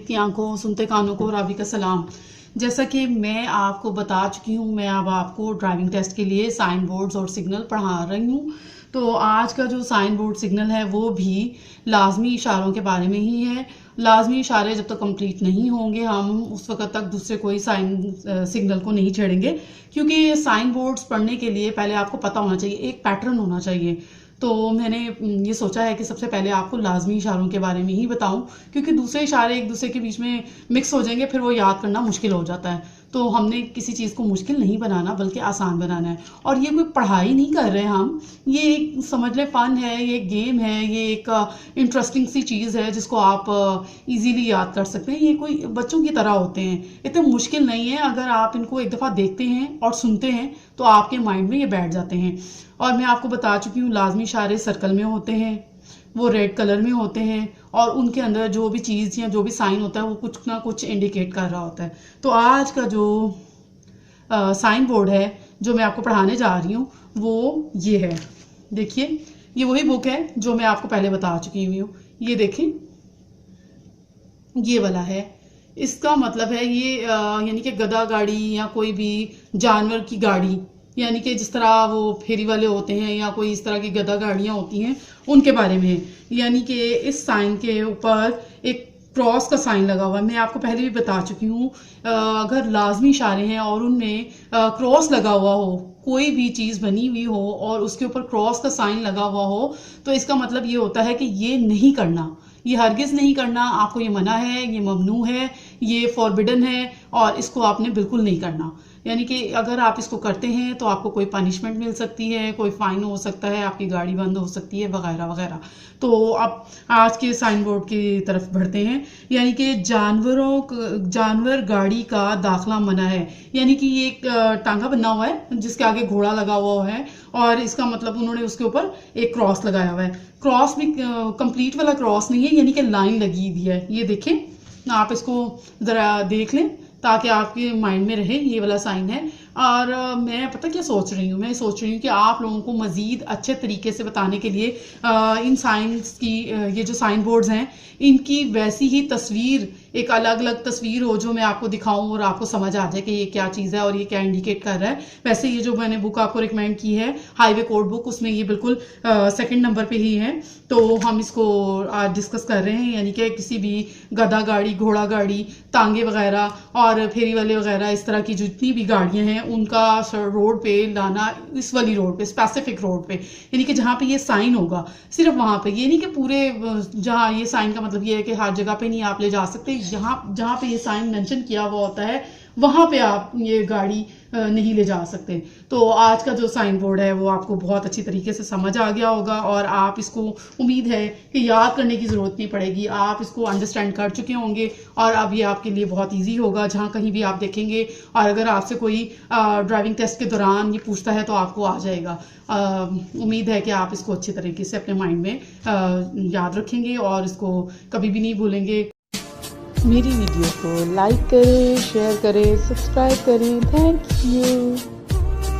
देखती आंखों, सुनते कानों को राबी का सलाम। जैसा कि मैं आपको बता चुकी हूँ, मैं अब आपको ड्राइविंग टेस्ट के लिए साइन बोर्ड्स और सिग्नल पढ़ा रही हूँ। तो आज का जो साइन बोर्ड सिग्नल है वो भी लाजमी इशारों के बारे में ही है। लाजमी इशारे जब तक कंप्लीट नहीं होंगे हम उस वक्त तक दूसरे कोई साइन सिग्नल को नहीं छेड़ेंगे, क्योंकि साइन बोर्ड्स पढ़ने के लिए पहले आपको पता होना चाहिए, एक पैटर्न होना चाहिए। तो मैंने ये सोचा है कि सबसे पहले आपको लाजमी इशारों के बारे में ही बताऊं, क्योंकि दूसरे इशारे एक दूसरे के बीच में मिक्स हो जाएंगे, फिर वो याद करना मुश्किल हो जाता है। तो हमने किसी चीज़ को मुश्किल नहीं बनाना बल्कि आसान बनाना है। और ये कोई पढ़ाई नहीं कर रहे हम, ये एक समझ ले फ़न है, ये एक गेम है, ये एक इंटरेस्टिंग सी चीज़ है जिसको आप इजीली याद कर सकते हैं। ये कोई बच्चों की तरह होते हैं, इतने मुश्किल नहीं है। अगर आप इनको एक दफ़ा देखते हैं और सुनते हैं तो आपके माइंड में ये बैठ जाते हैं। और मैं आपको बता चुकी हूँ, लाजमी इशारे सर्कल में होते हैं, वो रेड कलर में होते हैं, और उनके अंदर जो भी चीज़ या जो भी साइन होता है वो कुछ ना कुछ इंडिकेट कर रहा होता है। तो आज का जो साइन बोर्ड है जो मैं आपको पढ़ाने जा रही हूँ वो ये है। देखिए, ये वही बुक है जो मैं आपको पहले बता चुकी हूँ। ये देखें, ये वाला है। इसका मतलब है ये यानी कि गधा गाड़ी या कोई भी जानवर की गाड़ी, यानी कि जिस तरह वो फेरी वाले होते हैं या कोई इस तरह की गधा गाड़ियाँ होती हैं, उनके बारे में। यानी कि इस साइन के ऊपर एक क्रॉस का साइन लगा हुआ है। मैं आपको पहले भी बता चुकी हूँ, अगर लाजमी इशारे हैं और उनमें क्रॉस लगा हुआ हो, कोई भी चीज़ बनी हुई हो और उसके ऊपर क्रॉस का साइन लगा हुआ हो, तो इसका मतलब ये होता है कि ये नहीं करना, ये हरगिज़ नहीं करना, आपको ये मना है, ये ममनू है, ये फॉरबिडन है और इसको आपने बिल्कुल नहीं करना। यानी कि अगर आप इसको करते हैं तो आपको कोई पनिशमेंट मिल सकती है, कोई फाइन हो सकता है, आपकी गाड़ी बंद हो सकती है, वगैरह वगैरह। तो अब आज के साइन बोर्ड की तरफ बढ़ते हैं। यानी कि जानवर गाड़ी का दाखला मना है। यानी कि ये एक टांगा बना हुआ है जिसके आगे घोड़ा लगा हुआ है, और इसका मतलब उन्होंने उसके ऊपर एक क्रॉस लगाया हुआ है। क्रॉस भी कंप्लीट वाला क्रॉस नहीं है, यानी कि लाइन लगी हुई है। ये देखें, आप इसको ज़रा देख लें ताकि आपके माइंड में रहे, ये वाला साइन है। और मैं पता क्या सोच रही हूँ, मैं सोच रही हूँ कि आप लोगों को मज़ीद अच्छे तरीके से बताने के लिए इन साइंस की ये जो साइन बोर्ड्स हैं इनकी वैसी ही तस्वीर, एक अलग अलग तस्वीर हो जो मैं आपको दिखाऊं और आपको समझ आ जाए कि ये क्या चीज़ है और ये क्या इंडिकेट कर रहा है। वैसे ये जो मैंने बुक आपको रिकमेंड की है, हाईवे कोड बुक, उसमें ये बिल्कुल सेकंड नंबर पे ही है। तो हम इसको आज डिस्कस कर रहे हैं। यानी कि किसी भी गधा गाड़ी, घोड़ा गाड़ी, तांगे वगैरह और फेरी वाले वगैरह, इस तरह की जितनी भी गाड़ियाँ हैं उनका रोड पे लाना, इस वाली रोड पे, स्पेसिफिक रोड पे, यानी कि जहाँ पे ये साइन होगा सिर्फ वहाँ पे। ये नहीं कि पूरे जहाँ ये साइन का मतलब ये है कि हर जगह पे नहीं आप ले जा सकते, जहाँ पे ये साइन मेंशन किया हुआ होता है वहाँ पे आप ये गाड़ी नहीं ले जा सकते। तो आज का जो साइन बोर्ड है वो आपको बहुत अच्छी तरीके से समझ आ गया होगा, और आप इसको, उम्मीद है कि याद करने की ज़रूरत नहीं पड़ेगी, आप इसको अंडरस्टैंड कर चुके होंगे और अब ये आपके लिए बहुत ईजी होगा जहाँ कहीं भी आप देखेंगे। और अगर आपसे कोई ड्राइविंग टेस्ट के दौरान ये पूछता है तो आपको आ जाएगा। उम्मीद है कि आप इसको अच्छी तरीके से अपने माइंड में याद रखेंगे और इसको कभी भी नहीं भूलेंगे। मेरी वीडियो को लाइक करें, शेयर करें, सब्सक्राइब करें। Thank you.